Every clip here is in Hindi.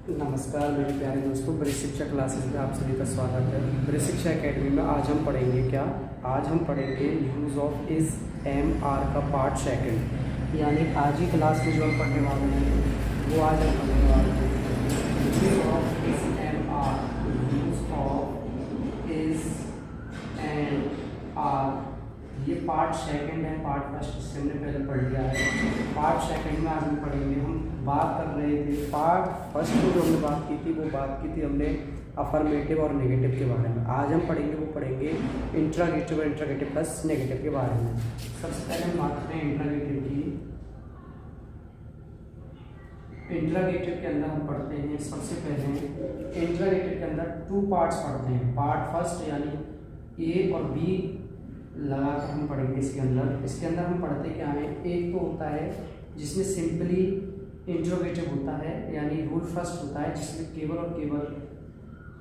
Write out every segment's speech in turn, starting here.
नमस्कार मेरे प्यारे दोस्तों, ब्रिज शिक्षा क्लासेस में आप सभी का स्वागत है। ब्रिज शिक्षा एकेडमी में आज हम पढ़ेंगे क्या? आज हम पढ़ेंगे use of is am are का पार्ट सेकंड। यानी आज ही क्लास में जो हम पढ़ने वाले हैं वो आज हम पढ़ने वाले हैं use of is am are. Use of is am are ये पार्ट सेकंड है। पार्ट फर्स्ट इससे हमने पहले पढ़ लिया है। पार्ट सेकंड में आज हम पढ़ेंगे। हम बात कर रहे थे पार्ट फर्स्ट में जो हमने बात की थी वो बात की थी हमने अफर्मेटिव और नेगेटिव के बारे में। आज हम पढ़ेंगे इंट्रागेटिव और इंट्रागेटिव प्लस नेगेटिव के बारे में। सबसे पहले हम बात करते हैं इंट्रागेटिव की। इंट्रागेटिव के अंदर हम पढ़ते हैं सबसे पहले इंट्रागेटिव के अंदर टू पार्ट्स पढ़ते हैं। पार्ट फर्स्ट यानी ए और बी लगा कर हम पढ़ेंगे। इसके अंदर हम पढ़ते क्या है, एक तो होता है जिसमें सिंपली इंट्रोगेटिव होता है, यानी रूल फर्स्ट होता है जिसमें केवल और केवल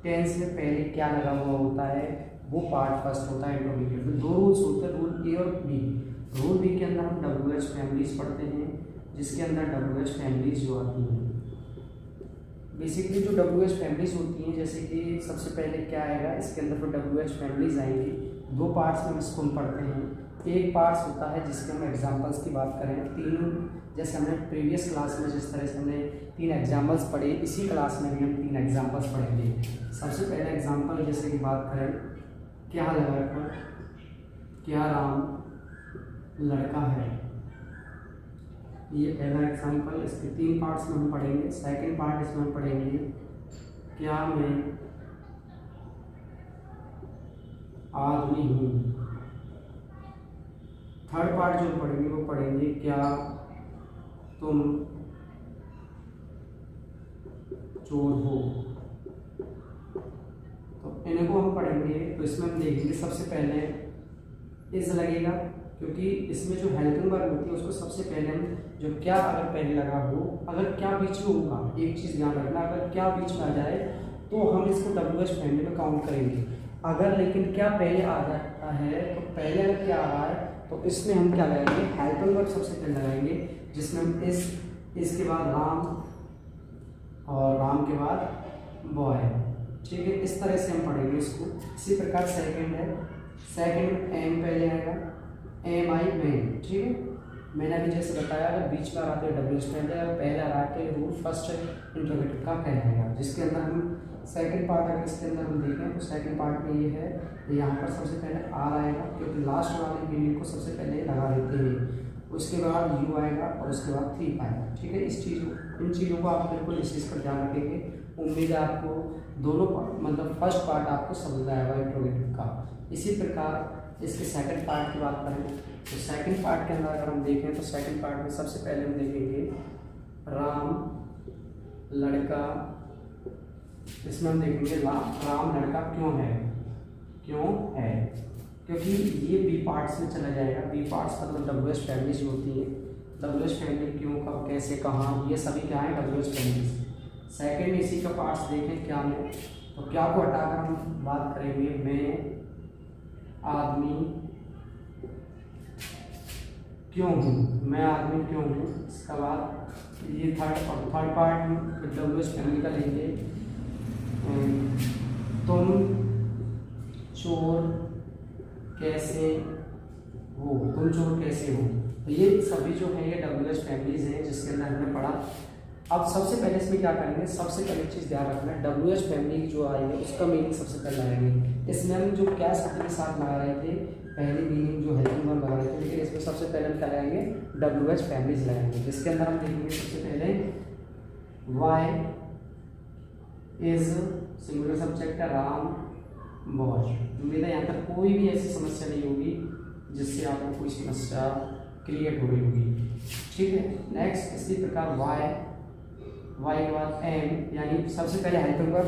टेंस में पहले क्या लगा हुआ होता है, वो पार्ट फर्स्ट होता है इंट्रोगेटिव में। दो रूल्स होते हैं, रूल ए और बी। रूल बी के अंदर हम WH फैमिलीज पढ़ते हैं, जिसके अंदर WH फैमिलीज जो आती हैं बेसिकली जो WH फैमिलीज होती हैं, जैसे कि सबसे पहले क्या आएगा इसके अंदर तो WH फैमिलीज आएंगी। दो पार्ट्स में इसको हम पढ़ते हैं। एक पार्ट्स होता है जिसके हम एग्जांपल्स की बात करें, तीन जैसे हमने प्रीवियस क्लास में जिस तरह से हमने 3 एग्जांपल्स पढ़े, इसी क्लास में भी हम 3 एग्जांपल्स पढ़ेंगे। सबसे पहले एग्जांपल जैसे कि बात करें, क्या लगा, क्या राम लड़का है, ये पहला एग्जांपल। इसके 3 पार्ट्स में हम पढ़ेंगे। सेकंड पार्ट इसमें हम पढ़ेंगे, क्या मैं आदमी हूँ। थर्ड पार्ट जो पढ़ेंगे वो पढ़ेंगे, क्या तुम चोर हो। तो इनको हम पढ़ेंगे। तो इसमें हम देखेंगे सबसे पहले इज लगेगा, क्योंकि इसमें जो हेल्पिंग वर्ब होती है उसको सबसे पहले हम जो क्या अगर पहले लगा हो, अगर क्या बीच में होगा, एक चीज़ ध्यान रखना, अगर क्या बीच में आ जाए तो हम इसको WH फैमिली में काउंट करेंगे। अगर लेकिन क्या पहले आ जाता है तो पहले अगर क्या आ रहा है तो इसमें हम क्या लगाएंगे, हेल्पिंग वर्ब सबसे पहले लगाएंगे, जिसमें हम इसके बाद राम और राम के बाद बॉय। ठीक है, इस तरह से हम पढ़ेंगे इसको। इसी प्रकार सेकंड है, सेकंड में एम पहले आएगा, एम आई मैन। ठीक है, मैंने अभी जैसे बताया अगर बीच में आ रहा है WH फैमिली, अगर पहले आ रहा है तो रूल फर्स्ट इंट्रोगेटिव का कहलाएगा। जिसके अंदर हम सेकंड पार्ट अगर इसके अंदर हम देखें तो सेकंड पार्ट में ये है, यहाँ पर सबसे पहले आर आएगा, क्योंकि लास्ट वाले मीनिंग को सबसे पहले लगा देते हैं। उसके बाद यू आएगा और उसके बाद थ्री आएगा। ठीक है, इन चीज़ों को आप बिल्कुल इस चीज़ पर ध्यान रखेंगे। उम्मीद है आपको दोनों मतलब फर्स्ट पार्ट आपको समझ आएगा इंट्रोगेटिव का। इसी प्रकार इसके सेकंड पार्ट की बात करें तो सेकंड पार्ट के अंदर अगर हम देखें तो सेकंड पार्ट में सबसे पहले हम देखेंगे राम लड़का। इसमें हम देखेंगे राम लड़का क्यों है, क्योंकि ये बी पार्ट्स में चला जाएगा। बी पार्ट्स मतलब WH फैमिली जो होती है, WH फैमिली क्यों, कब, कैसे, कहाँ, ये सभी क्या है WH फैमिली। सेकंड इसी का पार्ट्स देखें, क्या में, तो क्या को हटाकर हम बात करेंगे, मैं आदमी क्यों हूँ, मैं आदमी क्यों हूँ। इसके बाद ये थर्ड पार्ट WH फैमिली का लेंगे, तुम चोर कैसे हो, तो ये सभी जो है ये WH फैमिलीज हैं जिसके अंदर हमने पढ़ा। अब सबसे पहले इसमें क्या करेंगे, सबसे पहले चीज़ ध्यान रखना है, WH फैमिली जो आई है उसका मीनिंग सबसे पहले लगाएंगे। इसमें हम जो क्या शब्द के साथ लगा रहे थे, पहली मीनिंग जो हेल्पिंग वर्ब लगा रहे थे, लेकिन इसमें सबसे पहले हम क्या लगाएंगे, WH फैमिलीज लगाएंगे। जिसके अंदर हम देखेंगे सबसे पहले वाई इज सिंगुलर सब्जेक्ट है, राम बॉय। उम्मीद है यहाँ तक कोई भी ऐसी समस्या नहीं होगी जिससे आपको कोई समस्या क्रिएट हो रही होगी। ठीक है, नेक्स्ट इसी प्रकार वाई के बाद एम, यानी सबसे पहले हेल्पिंग वर्ब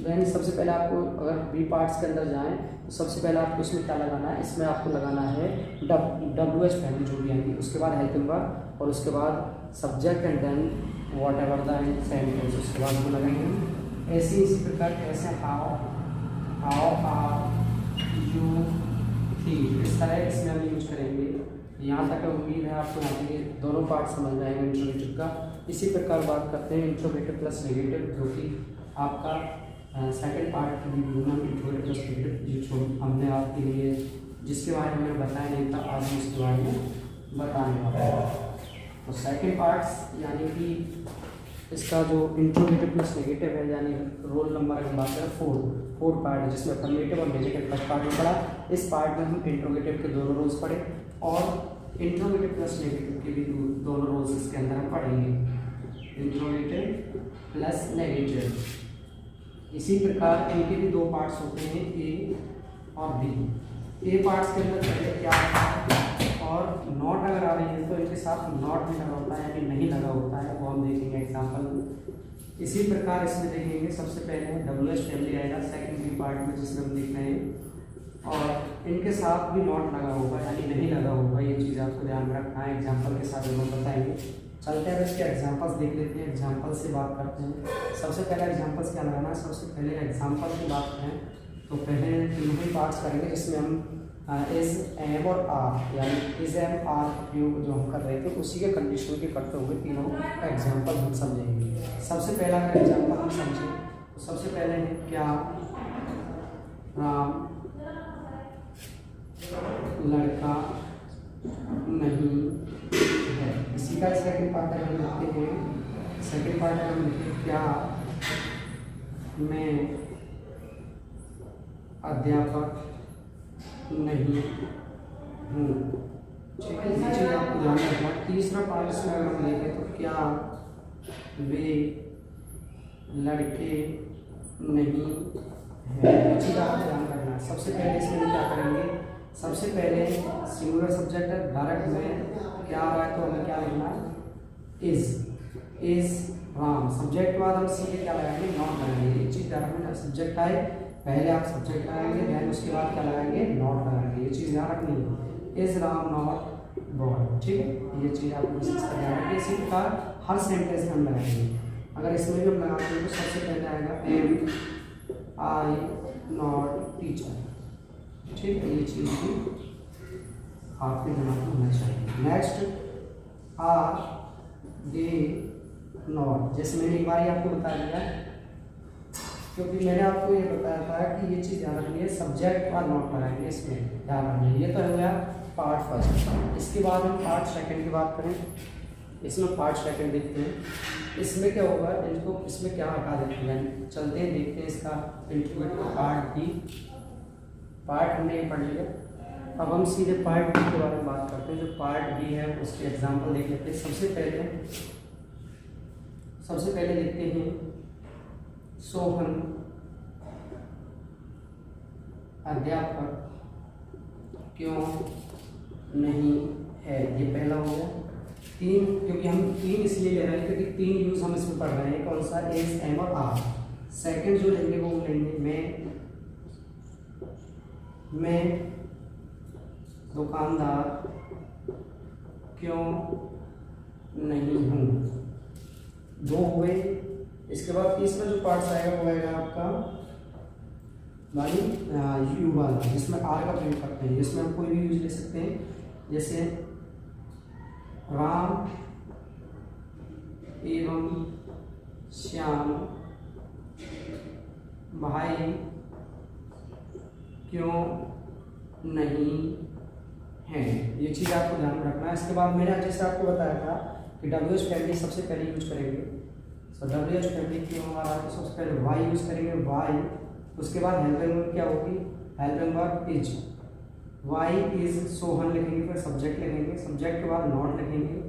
यानी सबसे पहले आपको अगर बी पार्ट्स के अंदर जाएं तो सबसे पहले आपको इसमें क्या लगाना है, इसमें आपको लगाना है WH फैमिली जो भी आएंगी, उसके बाद हेल्पिंग वर्ब और उसके बाद subject and then whatever the sentence, उसके बाद वो लगाएंगे। ऐसे इसी प्रकार कैसे हाउ आर यू थी, इस तरह इसमें हम यूज करेंगे। यहाँ तक उम्मीद है आपको यहाँ पे दोनों पार्ट समझ में आएंगे इंट्रोगेटिव का। इसी प्रकार बात करते हैं इंट्रोगेटिव प्लस नेगेटिव, जो कि आपका सेकंड पार्ट की वीडियो में इंट्रोगेटिव प्लस नेगेटिव जो हमने आपके लिए जिसके बारे में बताया नहीं था, आज हम उसके बारे में बताने वाले हैं। तो सेकंड पार्ट्स यानी कि इसका जो इंट्रोगेटिव प्लस नेगेटिव है, यानी रोल नंबर की बात करें फोर पार्ट है, जिसमें अफर्मेटिव और नेगेटिव फर्स्ट पार्ट में पढ़ा। इस पार्ट में हम इंट्रोगेटिव के दोनों रोल्स पढ़े और इंट्रोगेटिव प्लस नेगेटिव के भी दोनों रोल्स इसके अंदर हम पढ़ेंगे, इंट्रोगेटिव प्लस नेगेटिव। इसी प्रकार इनके भी दो पार्ट्स होते हैं, ए और बी। ए पार्ट्स के अंदर पहले क्या होता है और नॉट अगर आ रही है तो इनके साथ नॉट भी लगा होता है यानी नहीं लगा होता है, वो हम देखेंगे एग्जाम्पल में। इसी प्रकार इसमें देखेंगे सबसे पहले WH फैमिली आएगा सेकंड बी पार्ट में, जिसमें हम देख रहे हैं, और इनके साथ भी नॉट लगा होगा यानी नहीं लगा होगा। ये चीज़ आपको ध्यान में रखना है, एग्जाम्पल के साथ हम बताएंगे। चलते हैं इसके एग्जाम्पल्स देख लेते हैं, एग्जाम्पल से बात करते हैं। सबसे पहले एग्जाम्पल्स क्या लगाना है, सबसे पहले एग्जाम्पल की बात करें तो पहले तीनों ही पार्ट्स करेंगे, जिसमें हम इज, एम और आर, यानी इज एम आर उपयोग जो हम कर रहे थे उसी के कंडीशन के करते हुए तीनों एग्जाम्पल हम समझेंगे। सबसे पहला अगर एग्जाम्पल हम समझें तो सबसे पहले है क्या राम लड़का नहीं है। इसी का सेकंड पार्ट अगर हम लिखते हैं, सेकंड पार्ट अगर हम लिखते हैं क्या मैं अध्यापक नहीं हूँ। ठीक है, ये चीज़ आपको ध्यान रखना। तीसरा पार्ट इसमें अगर हम देखें तो क्या वे लड़के नहीं हैं, ये चीज़ आपको ध्यान रखना है। सबसे पहले इसमें क्या करेंगे, सबसे पहले सिंगुलर सब्जेक्ट है, डायरेक्ट में क्या आ रहा है तो हमें क्या लिखना है, इज राम। सब्जेक्ट के बाद हम सीधे क्या लगाएंगे, नॉट लगाएंगे। ये चीज़ ध्यान रखना, सब्जेक्ट आए पहले आप सब्जेक्ट लगाएंगे, देन उसके बाद क्या लगाएंगे, नॉट लगाएंगे। ये चीज़ ध्यान रखनी है, इज राम नॉट बॉय। ठीक है, ये चीज़ आपको इस तरह ध्यान रखिए। इसी प्रकार हर सेंटेंस में हम लगाएंगे। अगर इसमें भी हम लगाते हैं तो सबसे पहले आएगा एम आई नॉट टीचर। ठीक है, ये चीज़ भी आपके दिमाग में होना चाहिए। नेक्स्ट आर दे नॉट, जैसे मैंने एक बार ही आपको बता दिया, क्योंकि मैंने आपको ये बताया था कि ये चीज़ ध्यान रखनी है, सब्जेक्ट और नॉट लगाएंगे, इसमें ध्यान रखना। ये तो हो गया पार्ट फर्स्ट। इसके बाद हम पार्ट सेकंड की बात करें, इसमें पार्ट सेकंड देखते हैं। इसमें क्या होगा, इनको इसमें क्या हटा देते हैं, चलते हैं देखते हैं इसका इंट्रोगेटिव पार्ट बी। पार्ट हमने ये पढ़ लिया, अब हम सीधे पार्ट बी के बारे में बात करते हैं। जो पार्ट बी है उसके एग्जाम्पल देख लेते हैं। सबसे पहले देखते हैं सोहन अध्यापक क्यों नहीं है, ये पहला हो गया। तीन, क्योंकि हम तीन इसलिए ले रहे हैं क्योंकि तीन यूज हम इसमें पढ़ रहे हैं, कौन सा, एस, एम और आर। सेकंड जो लेंगे वो लेंगे मैं दुकानदार क्यों नहीं हूँ, दो हुए। इसके बाद तीसरा जो पार्ट्स आएगा वो आएगा आपका भाई यू वाला, जिसमें आर का प्रयोग करते हैं। इसमें हम कोई भी यूज ले सकते हैं, जैसे राम एवं श्याम भाई क्यों नहीं है, ये चीज़ आपको ध्यान में रखना है। इसके बाद मैंने जैसे आपको बताया था कि WH फैमिली सबसे पहले यूज करेंगे। सो WH फैमिली क्यों हमारा, तो सबसे पहले वाई यूज करेंगे, वाई। उसके बाद हेल्पिंग वर्ब क्या होगी, helping verb is. Why is Sohan लिखेंगे, फिर सब्जेक्ट लिखेंगे, सब्जेक्ट के बाद नॉट लिखेंगे,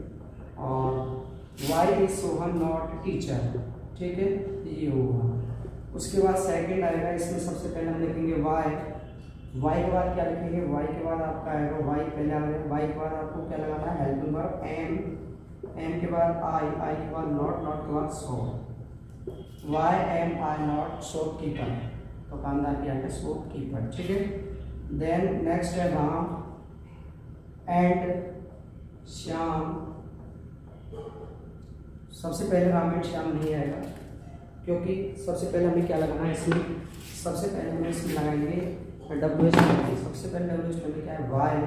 और why is Sohan not teacher. ठीक है, ये होगा। उसके बाद सेकंड आएगा, इसमें सबसे पहले हम लिखेंगे वाई। वाई के बाद क्या लिखेंगे, वाई के बाद आपका आएगा, वाई पहले आ गया, वाई के बाद आपको क्या लगाना है, हेल्पिंग वर्ब एम, एम के बाद आई, आई के बाद नॉट, नॉट के बाद so. Why am I not shopkeeper, दुकानदार क्या है, शॉपकीपर। ठीक है, देन नेक्स्ट है राम एंड श्याम। सबसे पहले राम एंड श्याम नहीं आएगा, क्योंकि सबसे पहले हमें क्या लगाना है इसमें, सबसे पहले हमें इसमें लगाएंगे WH फैमिली। सबसे पहले WH फैमिली क्या है, वाई।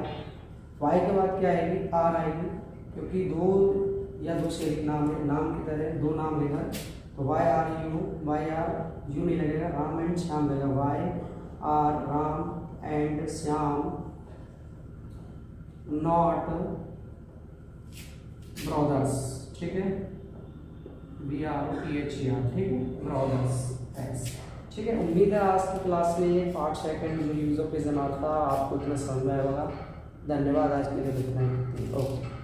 वाई के बाद क्या आएगी, आर आएगी, क्योंकि दो या दूसरे नाम की तरह दो नाम लेगा तो वाई आर यू नहीं लगेगा, राम एंड श्याम लगेगा, why are Ram and Shyam not brothers, ठीक है, BROTHER, ठीक है, ब्रदर्स एस, ठीक है। उम्मीद है आज की क्लास में पार्ट सेकंड जो यूज ऑफ इज था आपको इतना समझ में आया होगा। धन्यवाद, आज के लिए इतना ही, ओके।